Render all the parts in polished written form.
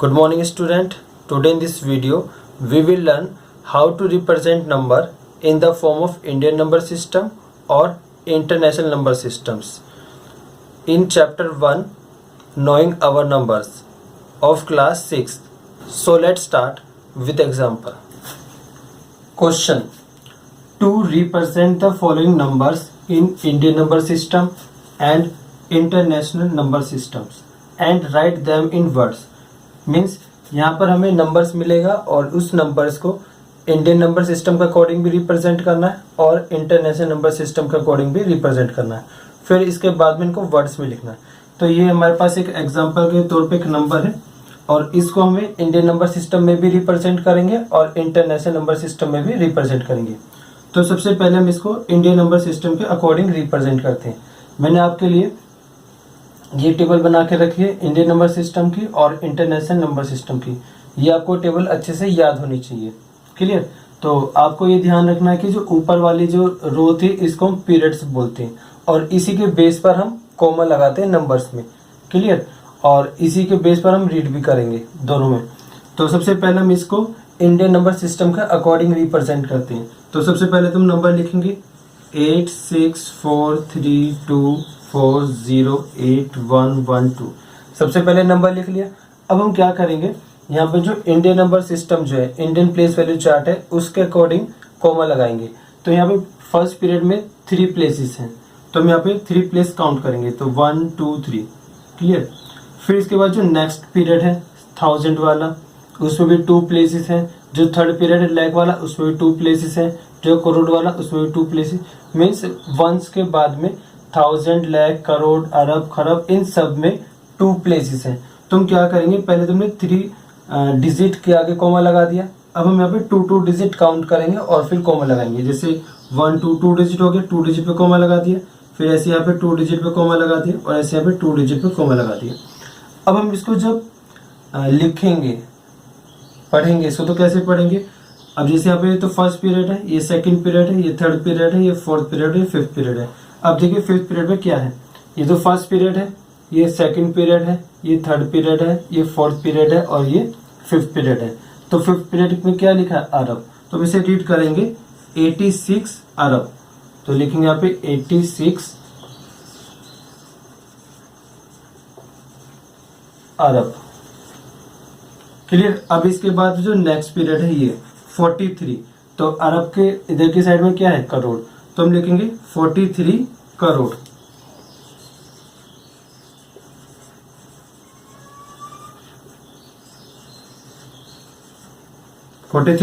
Good morning student. Today in this video we will learn how to represent number in the form of Indian number system or international number systems. In chapter 1 knowing our numbers of class 6. So let's start with example. Question: to represent the following numbers in Indian number system and international number systems and write them in words. Means यहाँ पर हमें numbers मिलेगा और उस numbers को Indian number system के according भी represent करना है और इंटरनेशनल नंबर सिस्टम के अकॉर्डिंग भी रिप्रेजेंट करना है। फिर इसके बाद में इनको वर्ड्स में लिखना है। तो ये हमारे पास एक एग्जांपल के तौर पे एक नंबर है और इसको हमें इंडियन नंबर सिस्टम में भी रिप्रेजेंट करेंगे और इंटरनेशनल नंबर सिस्टम में भी रिप्रेजेंट करेंगे। तो सबसे पहले हम इसको इंडियन नंबर सिस्टम के अकॉर्डिंग रिप्रेजेंट करते हैं। मैंने आपके लिए ये टेबल बना के रखी है इंडियन नंबर सिस्टम की और इंटरनेशनल नंबर सिस्टम की। ये आपको टेबल अच्छे से याद होनी चाहिए। क्लियर? तो आपको ये ध्यान रखना है कि जो ऊपर वाली जो रो थी इसको हम पीरियड्स बोलते हैं और इसी के बेस पर हम कॉमा लगाते हैं नंबर्स में। क्लियर? और इसी के बेस पर हम रीड भी करेंगे दोनों में। तो सबसे पहले हम इसको इंडियन नंबर सिस्टम का अकॉर्डिंग रिप्रेजेंट करते हैं। तो सबसे पहले तुम नंबर लिखेंगे 864324081112। सबसे पहले नंबर लिख लिया। अब हम क्या करेंगे, यहाँ पे जो इंडियन नंबर सिस्टम जो है इंडियन प्लेस वैल्यू चार्ट है उसके अकॉर्डिंग कॉमा लगाएंगे। तो यहाँ पे फर्स्ट पीरियड में 3 प्लेसेस हैं तो हम यहाँ पे 3 प्लेस काउंट करेंगे। तो 1 2 3। क्लियर? फिर इसके बाद जो नेक्स्ट पीरियड है 1000 वाला उसमें भी 2 प्लेसेस हैं। जो थर्ड पीरियड है लाख वाला उसमें भी 2 प्लेसेस हैं। जो करोड़ वाला उसमें भी 2 प्लेसेस। मीन्स वंस के बाद में 1000 लाख करोड़ अरब खरब इन सब में 2 प्लेसेस हैं। तुम क्या करेंगे, पहले तुमने 3 डिजिट के आगे कॉमा लगा दिया। अब हम यहाँ पे 2 डिजिट काउंट करेंगे और फिर कॉमा लगाएंगे। जैसे 1 2 डिजिट हो गया, 2 डिजिट पे कॉमा लगा दिया। फिर ऐसे यहाँ पे 2 डिजिट पे कॉमा लगा दिया और ऐसे यहाँ पे 2 डिजिट पे कॉमा लगा दिया। अब हम इसको जब लिखेंगे पढ़ेंगे इसको तो कैसे पढ़ेंगे। अब जैसे यहाँ पे तो फर्स्ट पीरियड है, ये सेकंड पीरियड है, ये थर्ड पीरियड है, ये फोर्थ पीरियड है, ये फिफ्थ पीरियड है। अब देखिए फिफ्थ पीरियड में क्या है, ये तो फर्स्ट पीरियड है, ये सेकंड पीरियड है, ये थर्ड पीरियड है, ये फोर्थ पीरियड है और ये फिफ्थ पीरियड है। तो फिफ्थ पीरियड में क्या लिखा है, अरब। तो हम इसे रीड करेंगे 86 अरब। तो लिखेंगे यहाँ पे 86 अरब। क्लियर? अब इसके बाद जो नेक्स्ट पीरियड है ये 43। तो अरब के इधर की साइड में क्या है, करोड़। तो हम लिखेंगे 43 करोड़।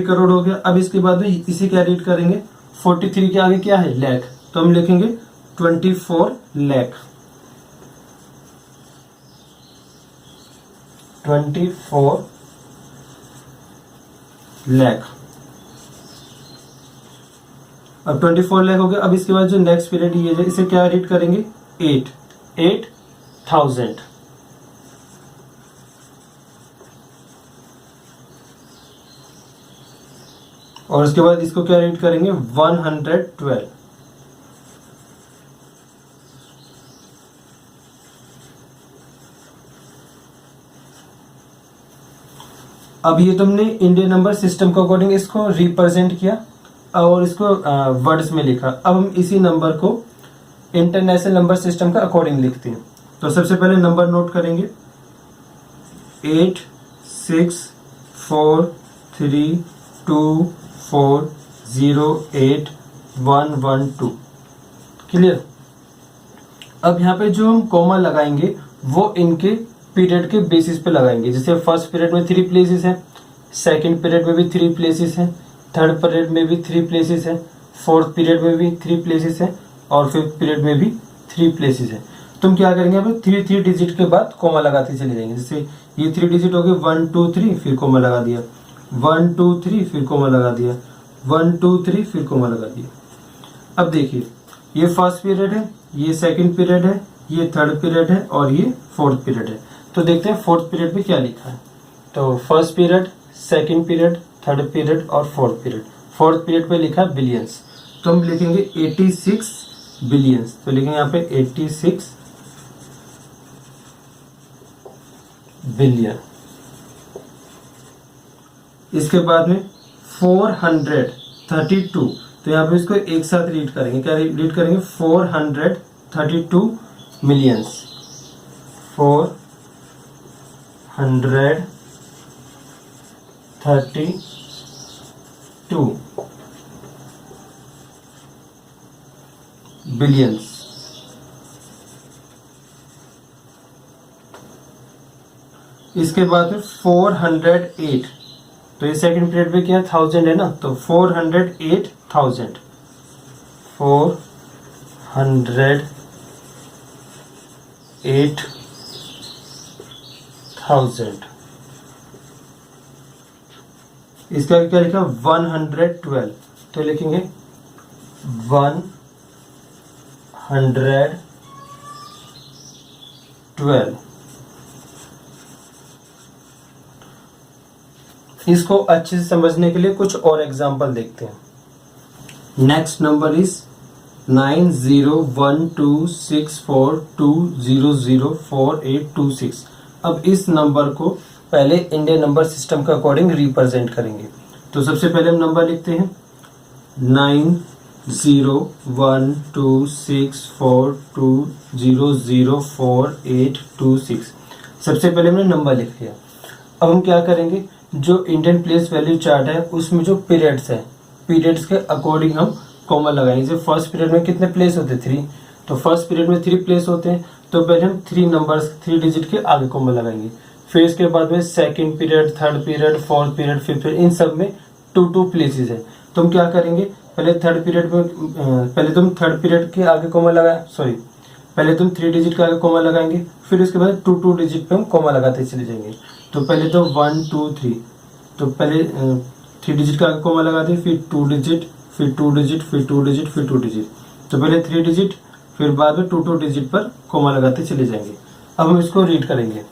करोड़ हो गया। अब इसके बाद में इसी क्या रीड करेंगे, 43 के आगे क्या है, लाख। तो हम लिखेंगे 24 लाख। 24 लाख। अब 24 लाख हो गया। अब इसके बाद जो नेक्स्ट पीरियड ये है इसे क्या रीड करेंगे, 8000। और उसके बाद इसको क्या रीड करेंगे, 112। अब ये तुमने इंडियन नंबर सिस्टम के अकॉर्डिंग इसको रिप्रेजेंट किया और इसको वर्ड्स में लिखा। अब हम इसी नंबर को इंटरनेशनल नंबर सिस्टम का अकॉर्डिंग लिखते हैं। तो सबसे पहले नंबर नोट करेंगे 864324081112। क्लियर? अब यहाँ पे जो हम कॉमा लगाएंगे वो इनके पीरियड के बेसिस पे लगाएंगे। जैसे फर्स्ट पीरियड में 3 प्लेसेस हैं, सेकंड पीरियड में भी 3 प्लेसेस हैं, थर्ड पीरियड में भी 3 प्लेसेस हैं, फोर्थ पीरियड में भी 3 प्लेसेस हैं और फिफ्थ पीरियड में भी 3 प्लेसेस हैं। तुम क्या करेंगे, अब 3 डिजिट के बाद कॉमा लगाते चले जाएंगे। जैसे ये 3 डिजिट हो गए, 1 2 3 फिर कॉमा लगा दिया, 1 2 3 फिर कॉमा लगा दिया, 1 2 3 फिर कॉमा लगा दिया। अब देखिए ये फर्स्ट पीरियड है, ये सेकंड पीरियड है, ये थर्ड पीरियड है और ये फोर्थ पीरियड है। तो देखते हैं फोर्थ पीरियड में क्या लिखा है। तो first period, second period, third period और फोर्थ पीरियड। फोर्थ पीरियड पे लिखा है बिलियंस। तो हम लिखेंगे 86 बिलियंस। तो लिखेंगे यहाँ पे 86 बिलियन। इसके बाद में 432, तो यहाँ पे इसको एक साथ रीड करेंगे। क्या रीड करेंगे? 432 मिलियंस, 432 बिलियंस। इसके बाद में 408, तो ये सेकंड पीरियड में क्या है? 1000 है ना, तो 408,000, 408,000। इसका क्या लिखा? 112, तो लिखेंगे 112। इसको अच्छे से समझने के लिए कुछ और एग्जांपल देखते हैं। Next number is 90126420048226। अब इस नंबर को पहले इंडियन नंबर सिस्टम के अकॉर्डिंग रिप्रेजेंट करेंगे। तो सबसे पहले हम नंबर लिखते हैं 90126420048226। सबसे पहले हमने नंबर लिख लिया। अब हम क्या करेंगे? जो इंडियन प्लेस वैल्यू चार्ट है उसमें जो पीरियड्स है, पीरियड्स के अकॉर्डिंग हम कॉमा लगाएंगे। जैसे फर्स्ट पीरियड में कितने प्लेस होते हैं? 3, तो फर्स्ट पीरियड में 3 प्लेस होते हैं, तो पहले हम 3 नंबर्स 3 डिजिट के आगे कॉमा लगाएंगे। फिर इसके बाद में second period, third period, fourth period, fifth period, इन सब में 2 प्लेसेस है। तो हम क्या करेंगे? पहले थर्ड पीरियड में पहले तुम थर्ड पीरियड के आगे कॉमा लगाए, सॉरी पहले तुम 3 डिजिट के आगे कॉमा लगाएंगे, फिर उसके बाद 2 डिजिट पे हम कॉमा लगाते चले जाएंगे। तो पहले तो 1 2 3, तो पहले 3 डिजिट का आगे कॉमा लगाते, फिर 2 डिजिट, फिर 2 डिजिट, फिर 2 डिजिट, फिर 2 डिजिट। तो पहले 3 डिजिट, फिर बाद में 2 डिजिट पर कॉमा लगाते चले जाएंगे। अब हम इसको रीड करेंगे।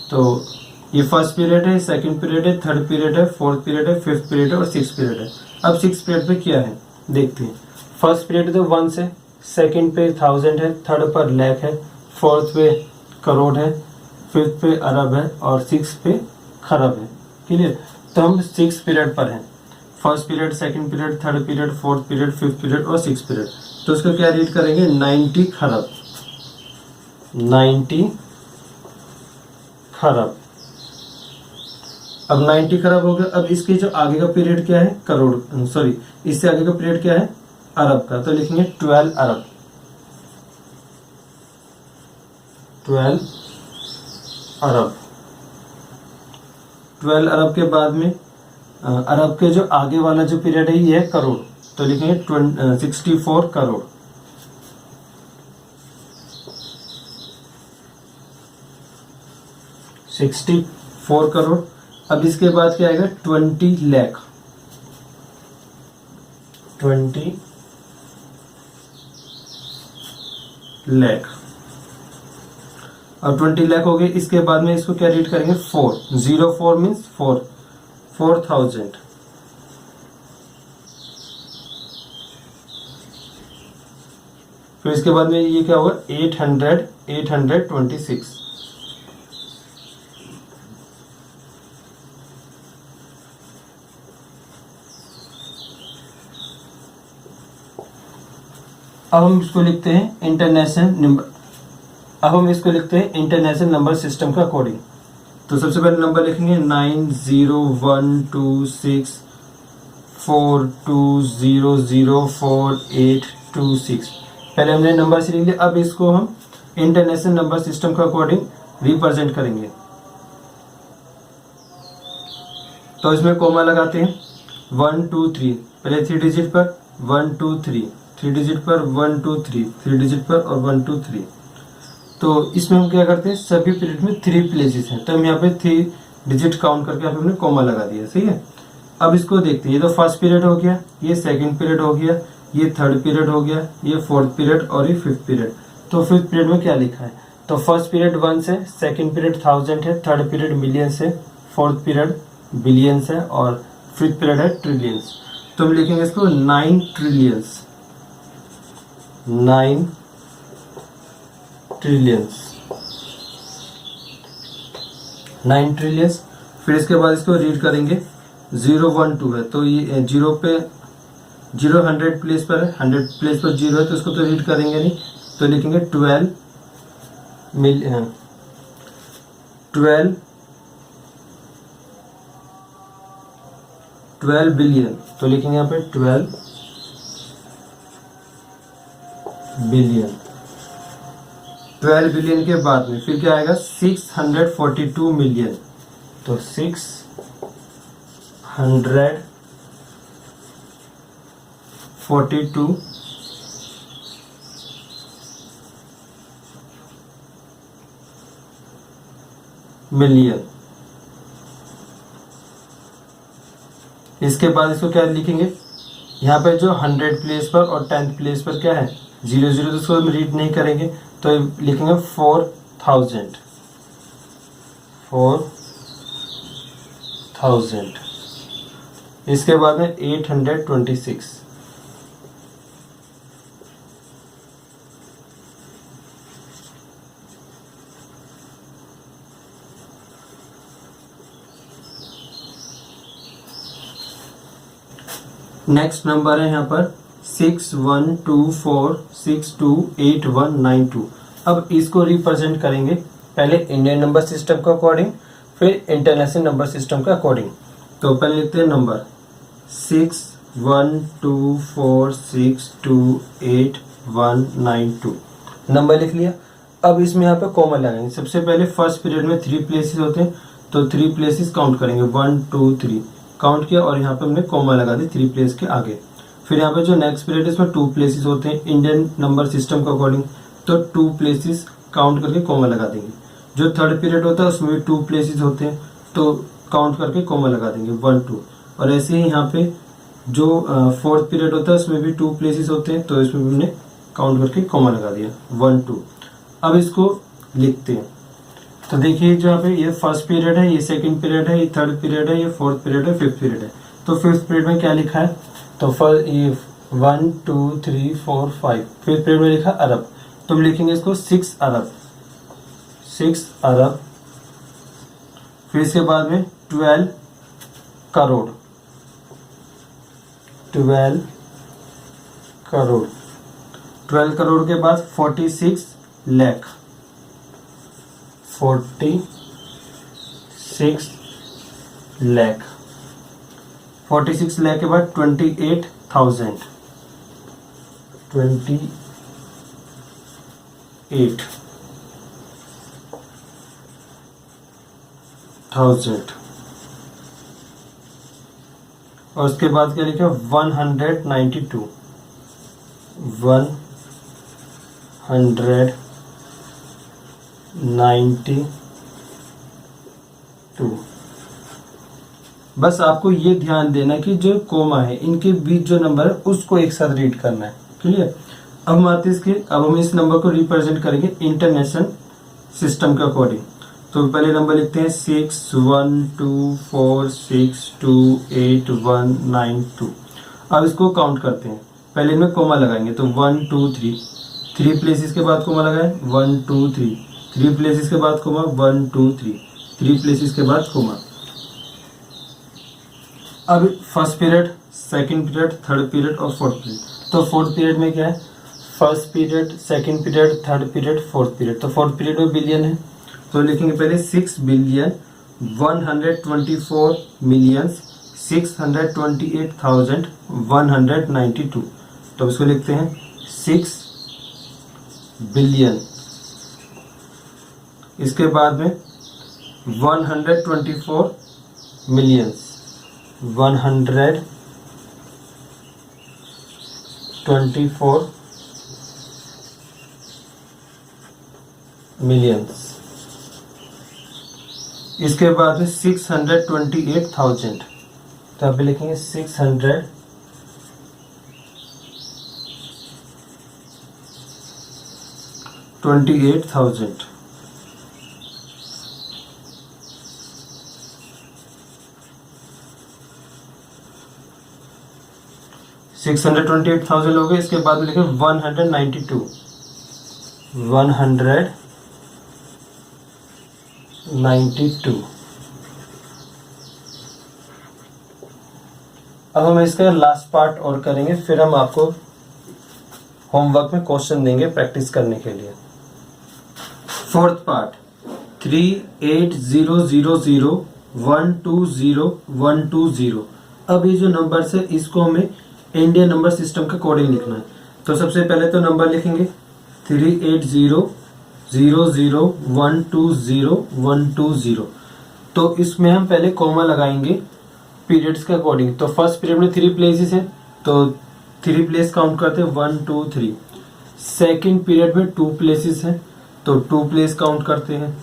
तो ये फर्स्ट पीरियड है, सेकंड पीरियड है, थर्ड पीरियड है, फोर्थ पीरियड है, फिफ्थ पीरियड है और सिक्स पीरियड है। अब सिक्स पीरियड पे क्या है देखते हैं। फर्स्ट पीरियड तो 1 से, सेकंड पे 1000 है, थर्ड पर लाख है, फोर्थ पे करोड़ है, फिफ्थ पे अरब है और सिक्स पे खरब है। क्लियर? तो हम 6 पीरियड पर हैं। First period, second period, third period, fourth period, fifth period और सिक्स पीरियड। तो उसको क्या रीड करेंगे? 90 खरब, 90 खरब। अब 90 खरब हो गया। अब इसके जो आगे का पीरियड क्या है? करोड़, सॉरी इससे आगे का पीरियड क्या है? अरब का। तो लिखेंगे 12 अरब, 12 अरब। 12 अरब के बाद में अरब के जो आगे वाला जो पीरियड है ये है करोड़, तो लिखेंगे 64 करोड़। $64 करोड़। अब इसके बाद क्या आएगा? 20 लाख, 20 लाख। अब 20 लाख हो गए। इसके बाद में इसको क्या रीड करेंगे? 4 मीन्स 4000। फिर इसके बाद में ये क्या होगा? 826। अब हम इसको लिखते हैं इंटरनेशनल नंबर। अब हम इसको लिखते हैं इंटरनेशनल नंबर सिस्टम का अकॉर्डिंग। तो सबसे पहले नंबर लिखेंगे 90126420048226। पहले हमने नंबर से लिख लिया। अब इसको हम इंटरनेशनल नंबर सिस्टम के अकॉर्डिंग रिप्रेजेंट करेंगे। तो इसमें कॉमा लगाते हैं 1 2 3, पहले 3 डिजिट पर 1 2 3, 3 डिजिट पर 1 2 3, 3 डिजिट पर और 1 2 3। तो इसमें हम क्या करते हैं? सभी पीरियड में 3 प्लेसेस हैं, तो हम यहाँ पे 3 डिजिट काउंट करके यहाँ पे हमने कॉमा लगा दिया। सही है। अब इसको देखते हैं। ये तो फर्स्ट पीरियड हो गया, ये सेकंड पीरियड हो गया, ये थर्ड पीरियड हो गया, ये फोर्थ पीरियड और ये फिफ्थ पीरियड। तो फिफ्थ पीरियड में क्या लिखा है? तो फर्स्ट पीरियड 1 से, सेकंड पीरियड 1000 है, थर्ड पीरियड मिलियंस है, फोर्थ पीरियड बिलियंस है और फिफ्थ पीरियड है ट्रिलियंस। तो हम लिखेंगे इसको 9 ट्रिलियंस, 9 ट्रिलियंस, 9 ट्रिलियंस। फिर इसके बाद इसको रीड करेंगे 012 है, तो ये 0 पे 0 100 प्लेस पर है, 100 प्लेस पर 0 है, तो इसको तो रीड करेंगे नहीं, तो लिखेंगे 12 बिलियन, तो लिखेंगे यहाँ पे 12 बिलियन। 12 बिलियन के बाद में फिर क्या आएगा 642 मिलियन, तो 642 मिलियन। इसके बाद इसको क्या लिखेंगे, यहाँ पे जो 100 प्लेस पर और 10th प्लेस पर क्या है 00, तो इसको हम रीड नहीं करेंगे, तो लिखेंगे 4000। इसके बाद में 826। नेक्स्ट नंबर है यहाँ पर 6124628192। अब इसको रिप्रेजेंट करेंगे पहले इंडियन नंबर सिस्टम के अकॉर्डिंग, फिर इंटरनेशनल नंबर सिस्टम के अकॉर्डिंग। तो पहले लिखते हैं नंबर 6124628192। नंबर लिख लिया। अब इसमें यहाँ पे कॉमा लगाएंगे। सबसे पहले फर्स्ट पीरियड में 3 प्लेसेस होते हैं, तो 3 प्लेसेस काउंट करेंगे, 1 2 3 काउंट किया, और यहाँ पे हमने कॉमा लगा दी 3 प्लेस के आगे। फिर यहाँ पे जो नेक्स्ट पीरियड है इसमें 2 प्लेसेस होते हैं इंडियन नंबर सिस्टम के अकॉर्डिंग, तो 2 प्लेसेस काउंट करके कॉमा लगा देंगे। जो थर्ड पीरियड होता है उसमें भी 2 प्लेसेस होते हैं, तो काउंट करके कॉमा लगा देंगे 1 2। और ऐसे ही यहाँ पे जो फोर्थ पीरियड होता है उसमें भी 2 प्लेसेस होते हैं, तो इसमें भी हमने काउंट करके कॉमा लगा दिया 1 2। अब इसको लिखते हैं। तो देखिए जो यहाँ पे ये फर्स्ट पीरियड है, ये सेकंड पीरियड है, ये थर्ड पीरियड है, ये फोर्थ पीरियड है, फिफ्थ पीरियड है। तो फिफ्थ पीरियड में क्या लिखा है, तो फर्स्ट ये 1 2 3 4 5, फिफ्थ पीरियड में लिखा अरब, तो हम लिखेंगे इसको 6 अरब, 6 अरब। फिर इसके बाद में 12 करोड़, 12 करोड़। 12 करोड़ के बाद 46 लाख, 46 लाख। 46 लाख के बाद 28,000, 28,000। और उसके बाद क्या लिखा 192, 192। बस आपको ये ध्यान देना कि जो कोमा है इनके बीच जो नंबर है उसको एक साथ रीड करना है, क्लियर। अब हम आते इसके, अब हम इस नंबर को रिप्रेजेंट करेंगे इंटरनेशनल सिस्टम के अकॉर्डिंग। तो पहले नंबर लिखते हैं 6124628192। अब इसको काउंट करते हैं। पहले इनमें कोमा लगाएंगे, तो 1 2 3, 3 प्लेसेस के बाद कोमा लगाए, 1 2 3, 3 प्लेसेस के बाद कोमा, 1 2 3, 3 प्लेसेस के बाद कोमा। अब first period, second period, third period और फोर्थ पीरियड। तो फोर्थ पीरियड में क्या है, first period, second period, third period, fourth period. तो फोर्थ पीरियड में बिलियन है, तो लिखेंगे पहले 6,124,628,192। तो इसको लिखते हैं 6 बिलियन। इसके बाद में 124 मिलियंस, 124 मिलियंस। इसके बाद में 628,000, तो आप लिखेंगे 628,000। सिक्स 628,000 हो गए। इसके बाद में लिखे 192, 192। अब हम इसका लास्ट पार्ट और करेंगे, फिर हम आपको होमवर्क में क्वेश्चन देंगे प्रैक्टिस करने के लिए। फोर्थ पार्ट 38000120 अब ये जो नंबर्स है इसको हमें इंडियन नंबर सिस्टम के अकॉर्डिंग लिखना है। तो सबसे पहले तो नंबर लिखेंगे 38000120 तो इसमें हम पहले कॉमा लगाएंगे पीरियड्स के अकॉर्डिंग। तो फर्स्ट पीरियड में 3 प्लेसेस है तो 3 प्लेस काउंट करते हैं 1 2 3। सेकेंड पीरियड में 2 प्लेसेस है तो 2 प्लेस काउंट करते हैं।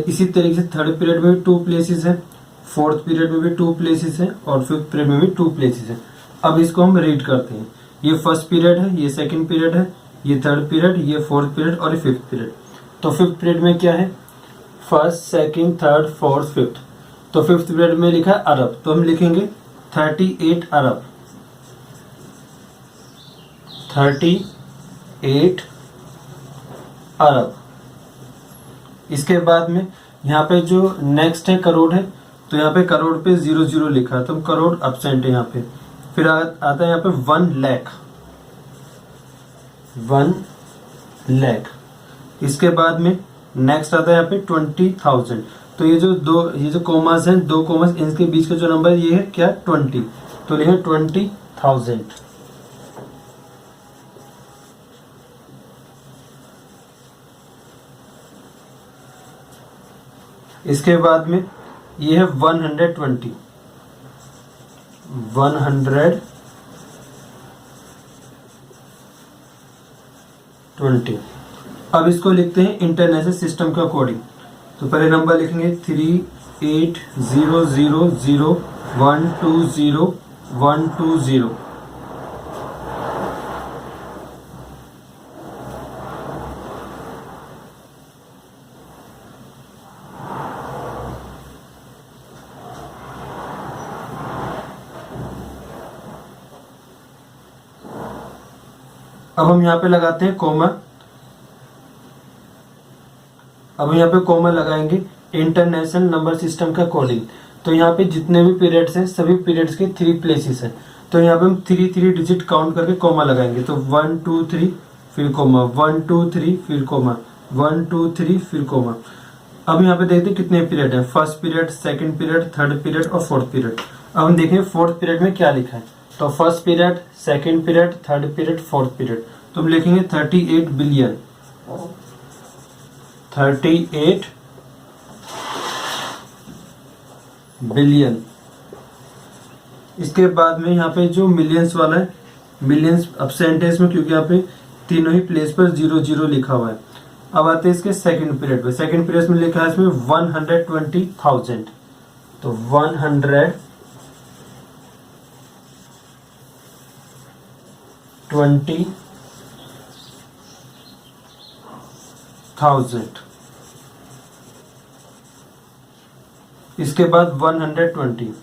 इसी तरीके से थर्ड पीरियड में भी 2 प्लेसेस है, फोर्थ पीरियड में भी 2 प्लेसेस है और फिफ्थ पीरियड में भी 2 प्लेसेस है। अब इसको हम रीड करते हैं, ये फर्स्ट पीरियड है, ये सेकंड पीरियड है, ये थर्ड पीरियड, ये फोर्थ पीरियड और ये फिफ्थ पीरियड। तो फिफ्थ पीरियड में क्या है, first second third fourth fifth. तो फिफ्थ पीरियड में लिखा है अरब, तो हम लिखेंगे 38 अरब, 38 अरब। इसके बाद में यहाँ पे जो नेक्स्ट है करोड़ है, तो यहाँ पे करोड़ पे 00 लिखा है तो करोड़ एब्सेंट है यहाँ पे। फिर आता है यहाँ पे 1 लाख, 1 लाख। इसके बाद में नेक्स्ट आता है यहाँ पे 20,000। तो ये जो कॉमास हैं, 2 कॉमास, इनके बीच का जो नंबर ये है क्या 20, तो लिखे 20,000। इसके बाद में ये है 120, 120। अब इसको लिखते हैं इंटरनेशनल सिस्टम के अकॉर्डिंग। तो पहले नंबर लिखेंगे 38000120 अब हम यहाँ पे लगाते हैं कॉमा। अब यहाँ पे कॉमा लगाएंगे इंटरनेशनल नंबर सिस्टम के अकॉर्डिंग। तो यहाँ पे जितने भी पीरियड्स हैं सभी पीरियड्स के 3 प्लेसेस हैं, तो यहाँ पे हम 3 डिजिट काउंट करके कॉमा लगाएंगे। तो 1 2 3 फिर कॉमा, 1 2 3 फिर कॉमा, 1 2 3 फिर कॉमा। अब यहाँ पे देखते हैं कितने पीरियड है, first period, second period, third period और फोर्थ पीरियड। अब हम देखें फोर्थ पीरियड में क्या लिखा है। तो first period, second period, third period, fourth period. तो हम लिखेंगे 38 बिलियन, 38 बिलियन। इसके बाद में यहाँ पे जो मिलियंस वाला है, मिलियंस एब्सेंट है इसमें क्योंकि यहाँ पे तीनों ही प्लेस पर 00 लिखा हुआ है। अब आते हैं इसके सेकंड पीरियड में। सेकंड पीरियड में लिखा है इसमें 120,000, तो 120,000। इसके बाद 120,